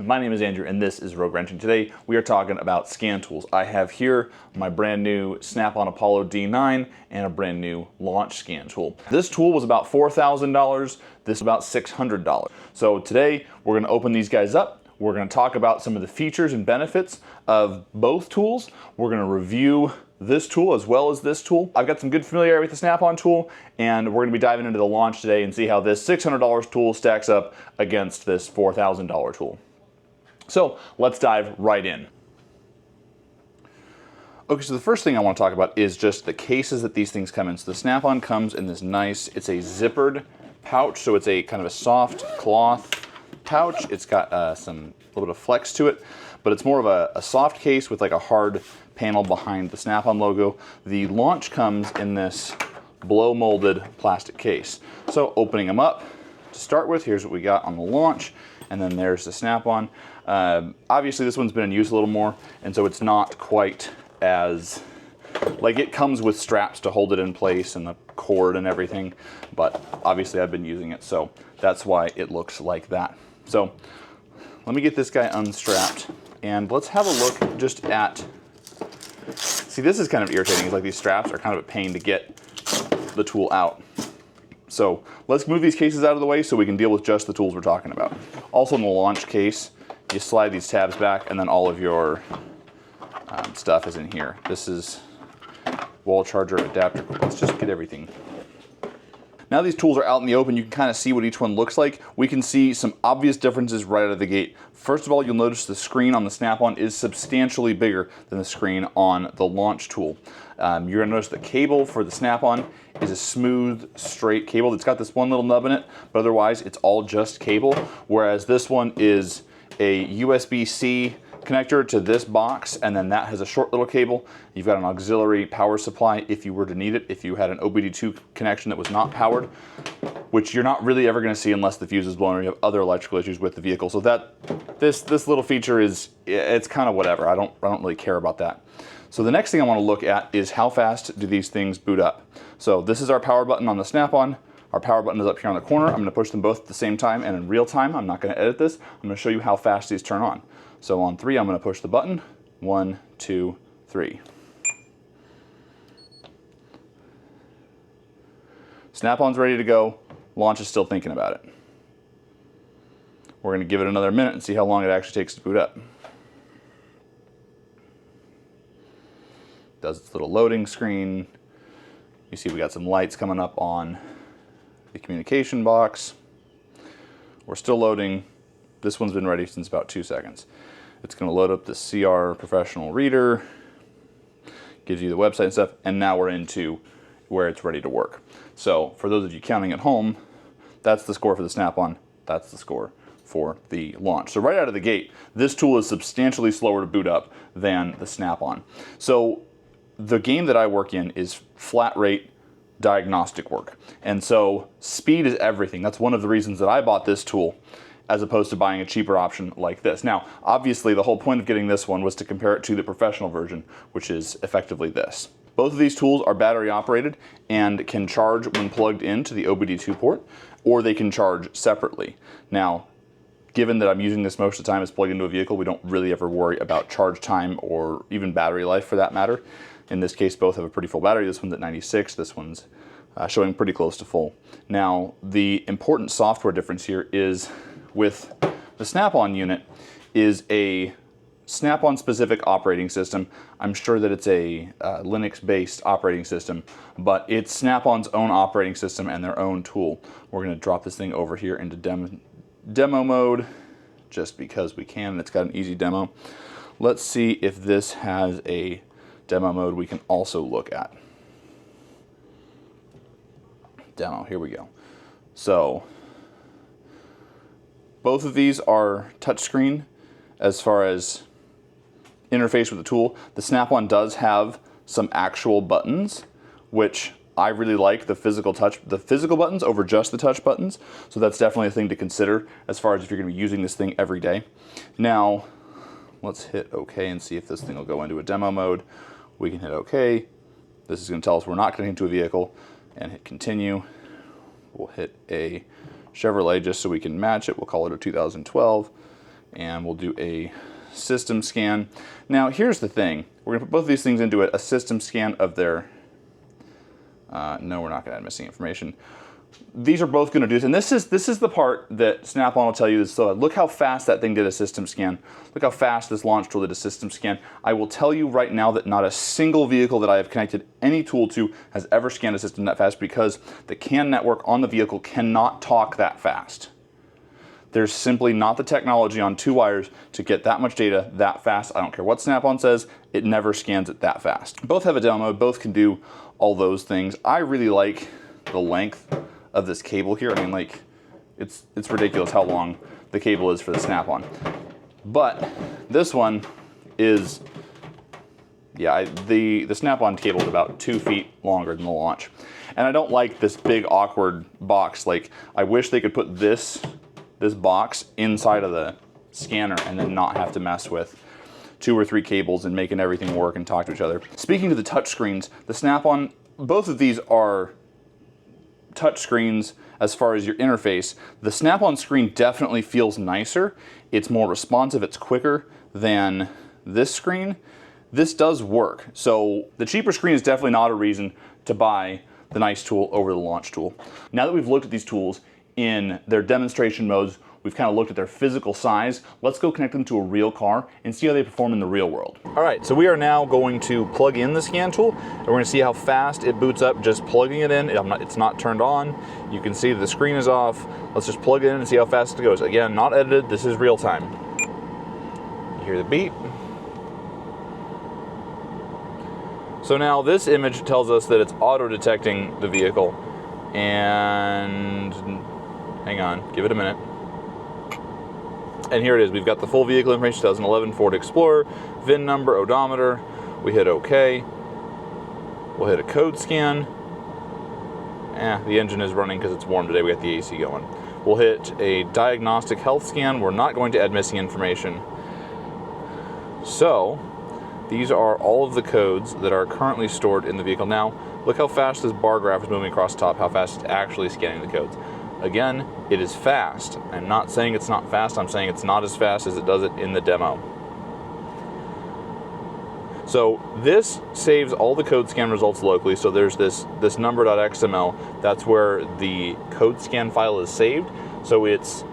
My name is Andrew and this is Rogue Wrenching. Today we are talking about scan tools. I have here my brand new Snap-on Apollo D9 and a brand new launch scan tool. This tool was about $4,000, this is about $600. So today we're going to open these guys up. We're going to talk about some of the features and benefits of both tools. We're going to review this tool as well as this tool. I've got some good familiarity with the Snap-on tool, and we're going to be diving into the launch today and see how this $600 tool stacks up against this $4,000 tool. So let's dive right in. Okay, so the first thing I want to talk about is just the cases that these things come in. So the Snap-on comes in this nice, it's a zippered pouch, so it's a kind of a soft cloth pouch. It's got some little bit of flex to it, but it's more of a soft case with like a hard panel behind the Snap-on logo. The launch comes in this blow molded plastic case. So opening them up, to start with, here's what we got on the launch, and then there's the Snap-on. Obviously this one's been in use a little more, and so it's not quite as, like, it comes with straps to hold it in place and the cord and everything, but obviously I've been using it, so that's why it looks like that. So let me get this guy unstrapped and let's have a look just at, see, this is kind of irritating. It's like these straps are kind of a pain to get the tool out. So let's move these cases out of the way so we can deal with just the tools we're talking about. Also in the launch case, you slide these tabs back and then all of your stuff is in here. This is wall charger, adapter. Let's just get everything. Now these tools are out in the open, you can kind of see what each one looks like. We can see some obvious differences right out of the gate. First of all, you'll notice the screen on the Snap-on is substantially bigger than the screen on the launch tool. You're going to notice the cable for the Snap-on is a smooth, straight cable. It's got this one little nub in it, but otherwise it's all just cable, whereas this one is a USB-C connector to this box, and then that has a short little cable. You've got an auxiliary power supply if you were to need it, if you had an OBD2 connection that was not powered, which you're not really ever going to see unless the fuse is blown or you have other electrical issues with the vehicle. So that this little feature is, it's kind of whatever. I don't really care about that. So the next thing I want to look at is how fast do these things boot up. So this is our power button on the Snap-on. Our power button is up here on the corner. I'm going to push them both at the same time and in real time. I'm not going to edit this. I'm going to show you how fast these turn on. So on 3, I'm going to push the button. 1, 2, 3. Snap-on's ready to go. Launch is still thinking about it. We're going to give it another minute and see how long it actually takes to boot up. Does its little loading screen. You see we got some lights coming up on the communication box. We're still loading. This one's been ready since about 2 seconds. It's going to load up the CR Professional Reader, gives you the website and stuff, and now we're into where it's ready to work. So for those of you counting at home, that's the score for the Snap-on, that's the score for the launch. So right out of the gate, this tool is substantially slower to boot up than the Snap-on. So the game that I work in is flat rate diagnostic work, and so speed is everything. That's one of the reasons that I bought this tool as opposed to buying a cheaper option like this. Now, obviously the whole point of getting this one was to compare it to the professional version, which is effectively this. Both of these tools are battery operated and can charge when plugged into the OBD2 port, or they can charge separately. Now, given that I'm using this most of the time as plugged into a vehicle, we don't really ever worry about charge time or even battery life for that matter. In this case, both have a pretty full battery. This one's at 96, this one's showing pretty close to full. Now, the important software difference here is with the Snap-on unit is a Snap-on specific operating system. I'm sure that it's a Linux-based operating system, but it's Snap-on's own operating system and their own tool. We're going to drop this thing over here into demo mode just because we can, and it's got an easy demo. Let's see if this has a demo mode we can also look at. Demo, here we go. So both of these are touchscreen as far as interface with the tool. The Snap-on does have some actual buttons, which I really like the physical buttons over just the touch buttons. So that's definitely a thing to consider as far as if you're going to be using this thing every day. Now, let's hit OK and see if this thing will go into a demo mode. We can hit OK. This is going to tell us we're not connecting to a vehicle, and hit continue. We'll hit a Chevrolet just so we can match it. We'll call it a 2012. and we'll do a system scan. Now here's the thing, we're gonna put both of these things into a system scan of their, no, we're not gonna add missing information. These are both going to do this, and this is the part that Snap-on will tell you is, so look how fast that thing did a system scan. Look how fast this launch tool did a system scan. I will tell you right now that not a single vehicle that I have connected any tool to has ever scanned a system that fast, because the CAN network on the vehicle cannot talk that fast. There's simply not the technology on 2 wires to get that much data that fast. I don't care what Snap-on says, it never scans it that fast. Both have a demo mode, both can do all those things. I really like the length of this cable here. I mean, like, it's ridiculous how long the cable is for the Snap-on. But this one is, yeah, the Snap-on cable is about 2 feet longer than the Launch. And I don't like this big awkward box. Like, I wish they could put this box inside of the scanner and then not have to mess with 2 or 3 cables and making everything work and talk to each other. Speaking to the touch screens, the Snap-on, both of these are touch screens as far as your interface. The Snap-on screen definitely feels nicer. It's more responsive, it's quicker than this screen. This does work. So the cheaper screen is definitely not a reason to buy the nice tool over the Launch tool. Now that we've looked at these tools in their demonstration modes, we've kind of looked at their physical size, let's go connect them to a real car and see how they perform in the real world. All right, so we are now going to plug in the scan tool, and we're gonna see how fast it boots up just plugging it in. It's not turned on. You can see the screen is off. Let's just plug it in and see how fast it goes. Again, not edited, this is real time. You hear the beep. So now this image tells us that it's auto-detecting the vehicle, and hang on, give it a minute. And here it is. We've got the full vehicle information, 2011 Ford Explorer, VIN number, odometer. We hit OK. We'll hit a code scan. The engine is running because it's warm today. We got the AC going. We'll hit a diagnostic health scan. We're not going to add missing information. So these are all of the codes that are currently stored in the vehicle. Now, look how fast this bar graph is moving across the top, how fast it's actually scanning the codes. Again, it is fast. I'm not saying it's not fast, I'm saying it's not as fast as it does it in the demo. So this saves all the code scan results locally. So there's this number.xml, that's where the code scan file is saved. So it's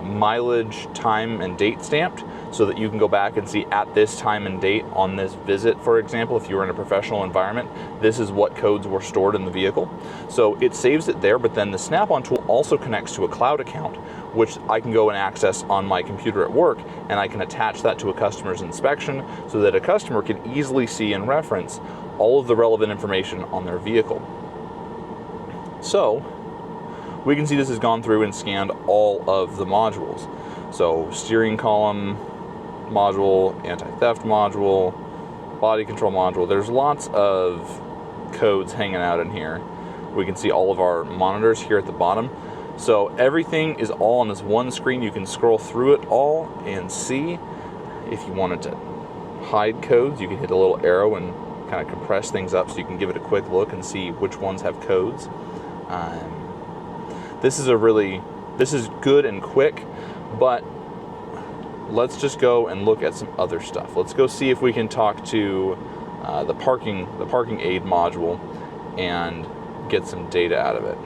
mileage, time, and date stamped, so that you can go back and see at this time and date on this visit, for example, if you were in a professional environment, this is what codes were stored in the vehicle. So it saves it there, but then the Snap-on tool also connects to a cloud account, which I can go and access on my computer at work, and I can attach that to a customer's inspection so that a customer can easily see and reference all of the relevant information on their vehicle. So we can see this has gone through and scanned all of the modules. So steering column module, anti-theft module, body control module. There's lots of codes hanging out in here. We can see all of our monitors here at the bottom. So everything is all on this one screen. You can scroll through it all and see. If you wanted to hide codes, you can hit a little arrow and kind of compress things up so you can give it a quick look and see which ones have codes. This is good and quick, but let's just go and look at some other stuff. Let's go see if we can talk to the parking aid module and get some data out of it.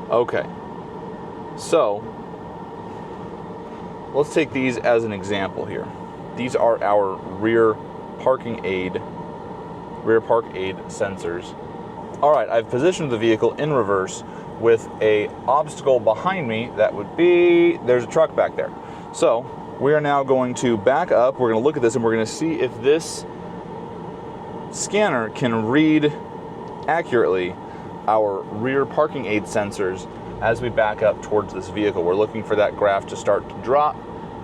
Okay, so let's take these as an example here. These are our rear park aid sensors. All right, I've positioned the vehicle in reverse with a obstacle behind me. That would be, there's a truck back there. So we are now going to back up. We're going to look at this and we're going to see if this scanner can read accurately our rear parking aid sensors as we back up towards this vehicle. We're looking for that graph to start to drop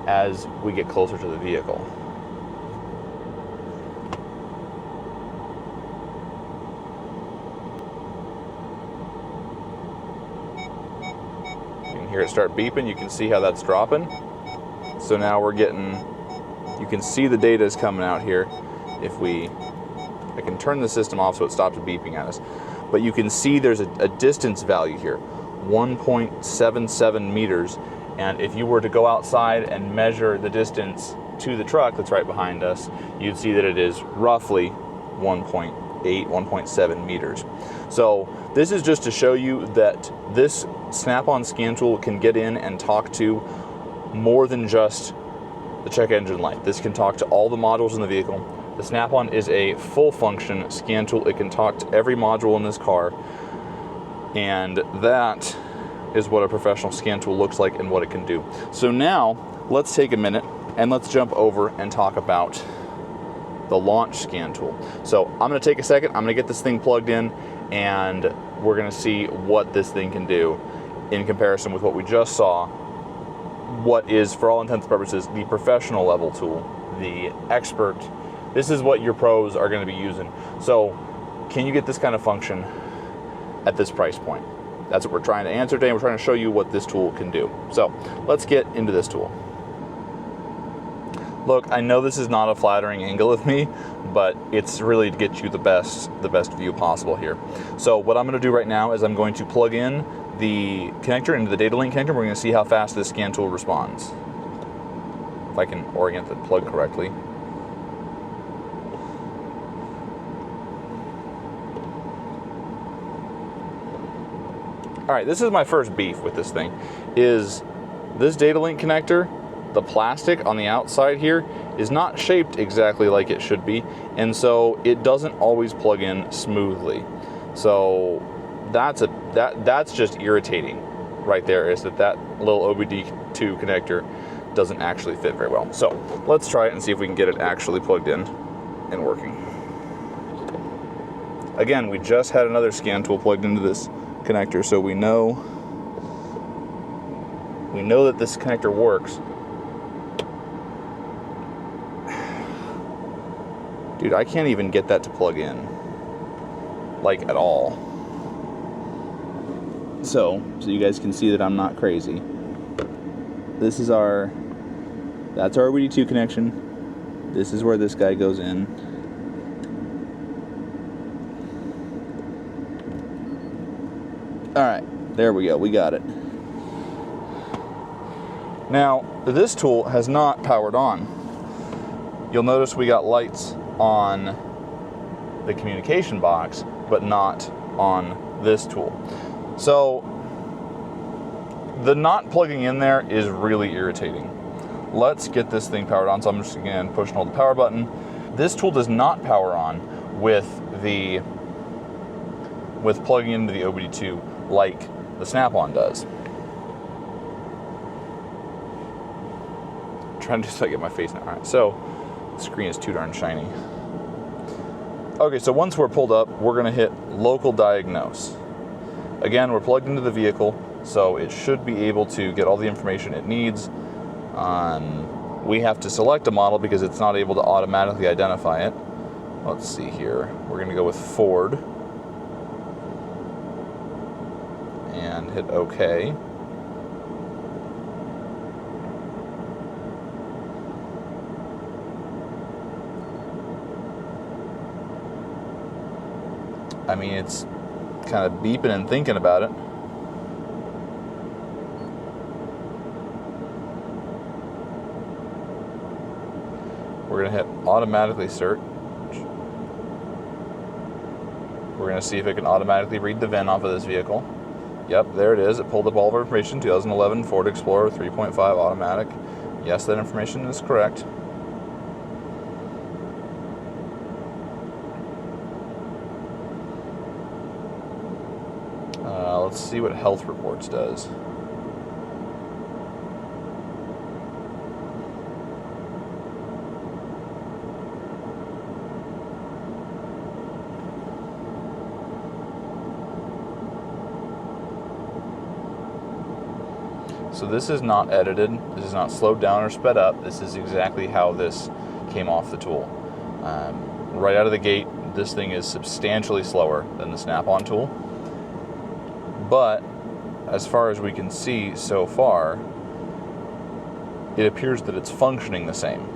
as we get closer to the vehicle. You can hear it start beeping. You can see how that's dropping. So now we're getting You can see the data is coming out here. I can turn the system off so it stops beeping at us. But you can see there's a distance value here, 1.77 meters. And if you were to go outside and measure the distance to the truck that's right behind us, you'd see that it is roughly 1.8, 1.7 meters. So this is just to show you that this Snap-on scan tool can get in and talk to more than just the check engine light. This can talk to all the modules in the vehicle. The Snap-on is a full function scan tool. It can talk to every module in this car, and that is what a professional scan tool looks like and what it can do. So now let's take a minute and let's jump over and talk about the Launch scan tool. So I'm going to take a second, I'm going to get this thing plugged in, and we're going to see what this thing can do in comparison with what we just saw, what is, for all intents and purposes, the professional level tool, the expert. This is what your pros are going to be using. So can you get this kind of function at this price point? That's what we're trying to answer today. We're trying to show you what this tool can do. So let's get into this tool. Look, I know this is not a flattering angle of me, but it's really to get you the best view possible here. So what I'm going to do right now is I'm going to plug in the connector into the data link connector. We're going to see how fast this scan tool responds. If I can orient the plug correctly. All right, this is my first beef with this thing, is this data link connector, the plastic on the outside here is not shaped exactly like it should be, and so it doesn't always plug in smoothly. So that's just irritating right there, is that little OBD2 connector doesn't actually fit very well. So let's try it and see if we can get it actually plugged in and working. Again, we just had another scan tool plugged into this connector, so we know that this connector works. Dude, I can't even get that to plug in, like, at all. So you guys can see that I'm not crazy. This is that's our OBD2 connection. This is where this guy goes in. All right, there we go, we got it. Now, this tool has not powered on. You'll notice we got lights on the communication box, but not on this tool. So, the not plugging in there is really irritating. Let's get this thing powered on. So I'm just, again, pushing hold the power button. This tool does not power on with plugging into the OBD2 like the Snap-on does. I'm trying to just get my face in it. All right, so the screen is too darn shiny. Okay, so once we're pulled up, we're gonna hit local diagnose. Again, we're plugged into the vehicle, so it should be able to get all the information it needs. We have to select a model because it's not able to automatically identify it. Let's see here. We're gonna go with Ford. And hit OK. I mean, it's kind of beeping and thinking about it. We're going to hit automatically search. We're going to see if it can automatically read the VIN off of this vehicle. Yep, there it is. It pulled up all of our information. 2011 Ford Explorer 3.5 automatic. Yes, that information is correct. Let's see what Health Reports does. So this is not edited, this is not slowed down or sped up, this is exactly how this came off the tool. Right out of the gate, this thing is substantially slower than the Snap-on tool, but as far as we can see so far, it appears that it's functioning the same.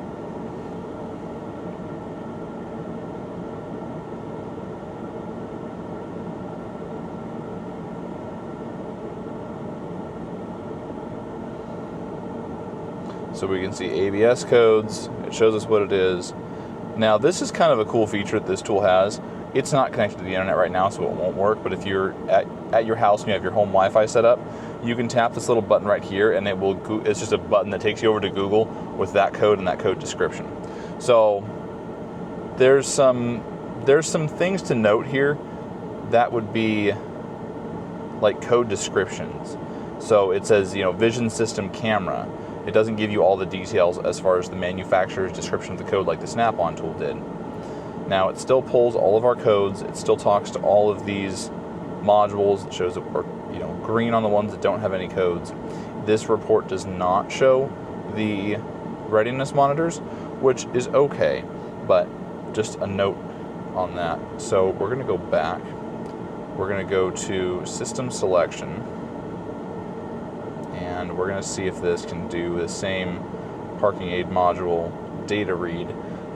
So we can see ABS codes. It shows us what it is. Now this is kind of a cool feature that this tool has. It's not connected to the internet right now, so it won't work, but if you're at your house and you have your home Wi-Fi set up, you can tap this little button right here and it's just a button that takes you over to Google with that code and that code description. So there's some things to note here that would be like code descriptions. So it says, vision system camera. It doesn't give you all the details as far as the manufacturer's description of the code like the Snap-on tool did. Now it still pulls all of our codes. It still talks to all of these modules. It shows that we're green on the ones that don't have any codes. This report does not show the readiness monitors, which is okay, but just a note on that. So we're going to go back. We're going to go to system selection, and we're going to see if this can do the same parking aid module data read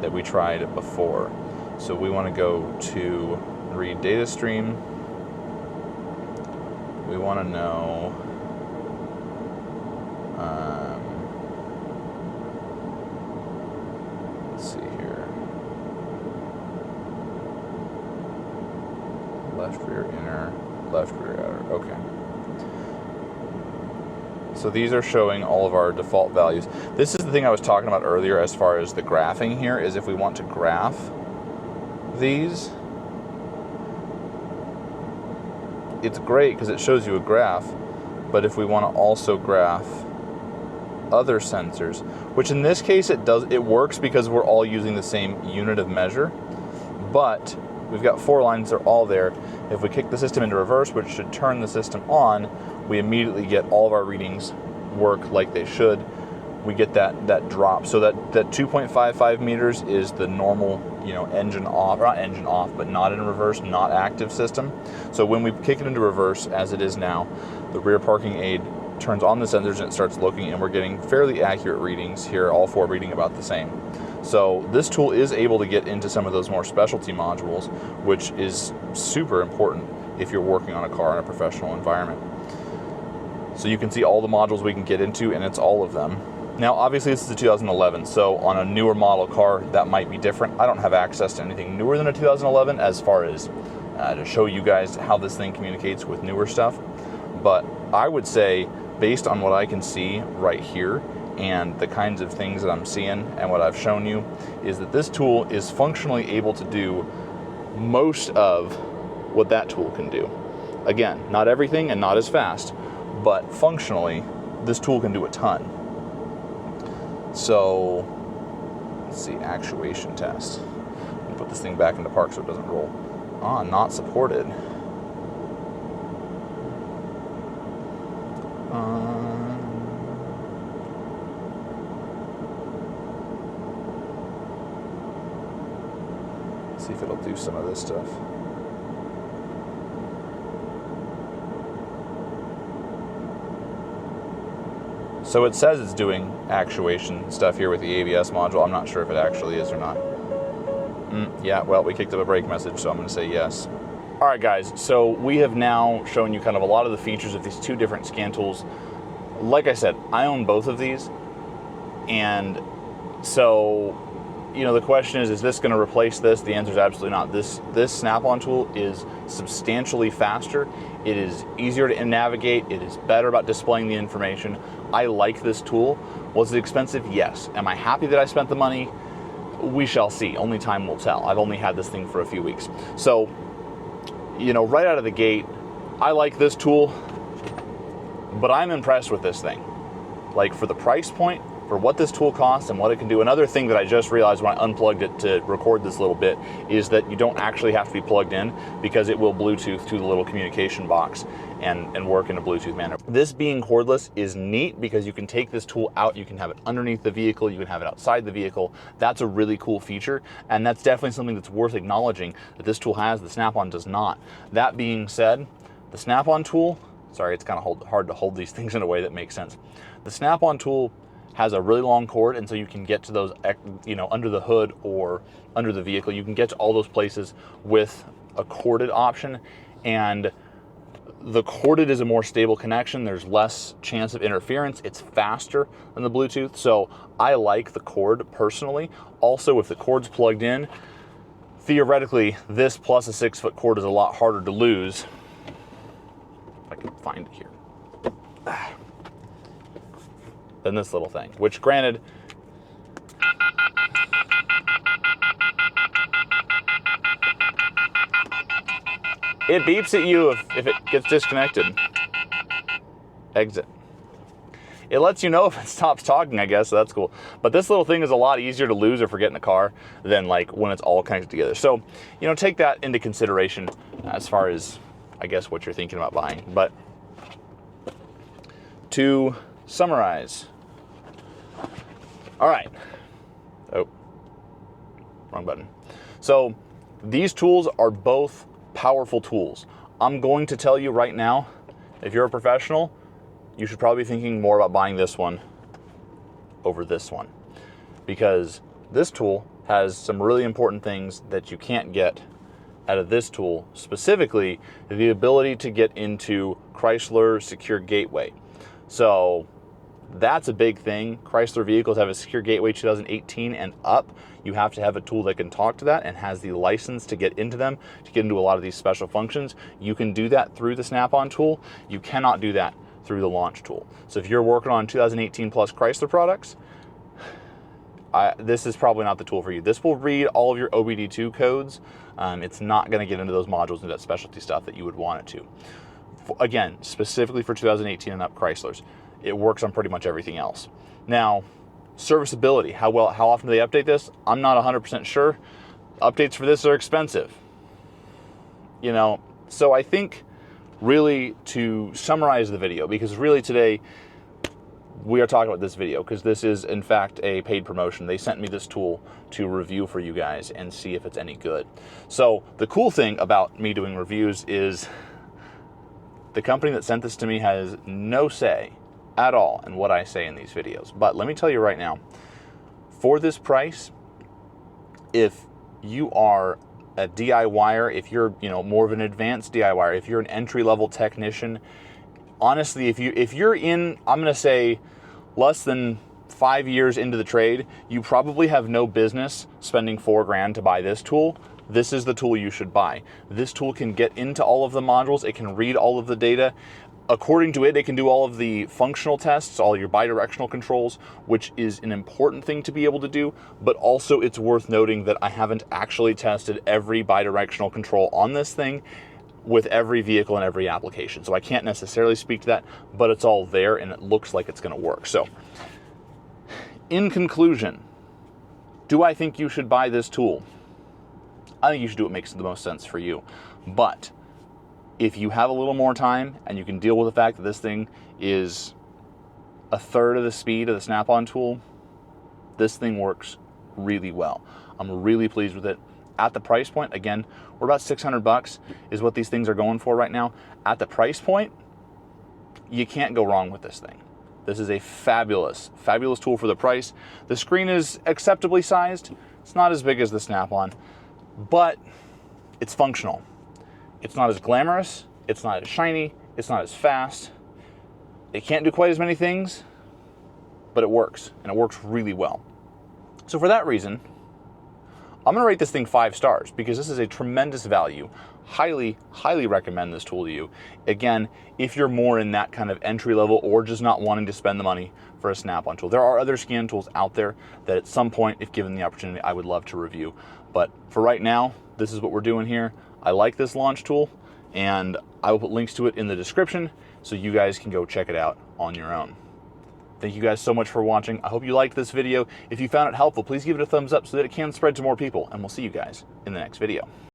that we tried before. So we want to go to read data stream. We want to know let's see here, left rear inner, left rear outer. Okay. So these are showing all of our default values. This is the thing I was talking about earlier as far as the graphing here, is if we want to graph these, it's great because it shows you a graph, but if we want to also graph other sensors, which in this case it works because we're all using the same unit of measure, but we've got 4 lines, they're all there. If we kick the system into reverse, which should turn the system on, we immediately get all of our readings work like they should. We get that drop. So that 2.55 meters is the normal, engine off, not engine off, but not in reverse, not active system. So when we kick it into reverse, as it is now, the rear parking aid turns on the sensors and it starts looking, and we're getting fairly accurate readings here, all 4 reading about the same. So this tool is able to get into some of those more specialty modules, which is super important if you're working on a car in a professional environment. So you can see all the modules we can get into, and it's all of them. Now, obviously, this is a 2011, so on a newer model car, that might be different. I don't have access to anything newer than a 2011 as far as to show you guys how this thing communicates with newer stuff. But I would say, based on what I can see right here and the kinds of things that I'm seeing and what I've shown you, is that this tool is functionally able to do most of what that tool can do. Again, not everything and not as fast, but functionally, this tool can do a ton. So, let's see, actuation test. I'll put this thing back into park so it doesn't roll. Not supported. Let's see if it'll do some of this stuff. So it says it's doing actuation stuff here with the ABS module. I'm not sure if it actually is or not. Yeah, well, we kicked up a brake message, so I'm going to say yes. All right, guys, so we have now shown you kind of a lot of the features of these 2 different scan tools. Like I said, I own both of these, and so, the question is this going to replace this? The answer is absolutely not. This Snap-on tool is substantially faster. It is easier to navigate. It is better about displaying the information. I like this tool. Was it expensive? Yes. Am I happy that I spent the money? We shall see. Only time will tell. I've only had this thing for a few weeks. So, right out of the gate, I like this tool, but I'm impressed with this thing. Like, for the price point, for what this tool costs and what it can do. Another thing that I just realized when I unplugged it to record this little bit is that you don't actually have to be plugged in, because it will Bluetooth to the little communication box and work in a Bluetooth manner. This being cordless is neat because you can take this tool out, you can have it underneath the vehicle, you can have it outside the vehicle. That's a really cool feature, and that's definitely something that's worth acknowledging that this tool has, the Snap-on does not. That being said, the Snap-on tool, sorry, it's kind of hard to hold these things in a way that makes sense. The Snap-on tool has a really long cord, and so you can get to those, under the hood or under the vehicle. You can get to all those places with a corded option, and the corded is a more stable connection. There's less chance of interference. It's faster than the Bluetooth. So I like the cord personally. Also, if the cord's plugged in, theoretically, this plus a 6-foot cord is a lot harder to lose. If I can find it here. Than this little thing, which granted, it beeps at you if it gets disconnected. Exit. It lets you know if it stops talking, I guess, so that's cool. But this little thing is a lot easier to lose or forget in the car than like when it's all connected together. So, you know, take that into consideration as far as, I guess, what you're thinking about buying. But to summarize, all right. Oh, wrong button. So these tools are both powerful tools. I'm going to tell you right now, if you're a professional, you should probably be thinking more about buying this one over this one, because this tool has some really important things that you can't get out of this tool, specifically the ability to get into Chrysler Secure Gateway. So that's a big thing. Chrysler vehicles have a Secure Gateway 2018 and up. You have to have a tool that can talk to that and has the license to get into them, to get into a lot of these special functions. You can do that through the Snap-on tool. You cannot do that through the Launch tool. So if you're working on 2018 plus Chrysler products, this is probably not the tool for you. This will read all of your OBD2 codes. It's not going to get into those modules and that specialty stuff that you would want it to. Again, specifically for 2018 and up Chryslers, it works on pretty much everything else. Now, serviceability, how often do they update this? I'm not 100% sure. Updates for this are expensive. You know, so I think really to summarize the video, because really today we are talking about this video because this is in fact a paid promotion. They sent me this tool to review for you guys and see if it's any good. So the cool thing about me doing reviews is the company that sent this to me has no say at all in what I say in these videos. But let me tell you right now, for this price, if you are a DIYer, if you're, you know, more of an advanced DIYer, if you're an entry-level technician, honestly, if you're in, I'm going to say, less than 5 years into the trade, you probably have no business spending $4 grand to buy this tool. This is the tool you should buy. This tool can get into all of the modules. It can read all of the data. According to it, it can do all of the functional tests, all your bidirectional controls, which is an important thing to be able to do, but also it's worth noting that I haven't actually tested every bidirectional control on this thing with every vehicle and every application. So I can't necessarily speak to that, but it's all there and it looks like it's going to work. So in conclusion, do I think you should buy this tool? I think you should do what makes the most sense for you. But if you have a little more time and you can deal with the fact that this thing is a third of the speed of the Snap-on tool, this thing works really well. I'm really pleased with it. At the price point, again, we're about $600 is what these things are going for right now. At the price point, you can't go wrong with this thing. This is a fabulous, fabulous tool for the price. The screen is acceptably sized. It's not as big as the Snap-on, but it's functional. It's not as glamorous, it's not as shiny, it's not as fast. It can't do quite as many things, but it works, and it works really well. So for that reason, I'm gonna rate this thing 5 stars because this is a tremendous value. Highly, highly recommend this tool to you. Again, if you're more in that kind of entry level or just not wanting to spend the money for a Snap-on tool. There are other scan tools out there that at some point, if given the opportunity, I would love to review. But for right now, this is what we're doing here. I like this Launch tool, and I will put links to it in the description so you guys can go check it out on your own. Thank you guys so much for watching. I hope you liked this video. If you found it helpful, please give it a thumbs up so that it can spread to more people, and we'll see you guys in the next video.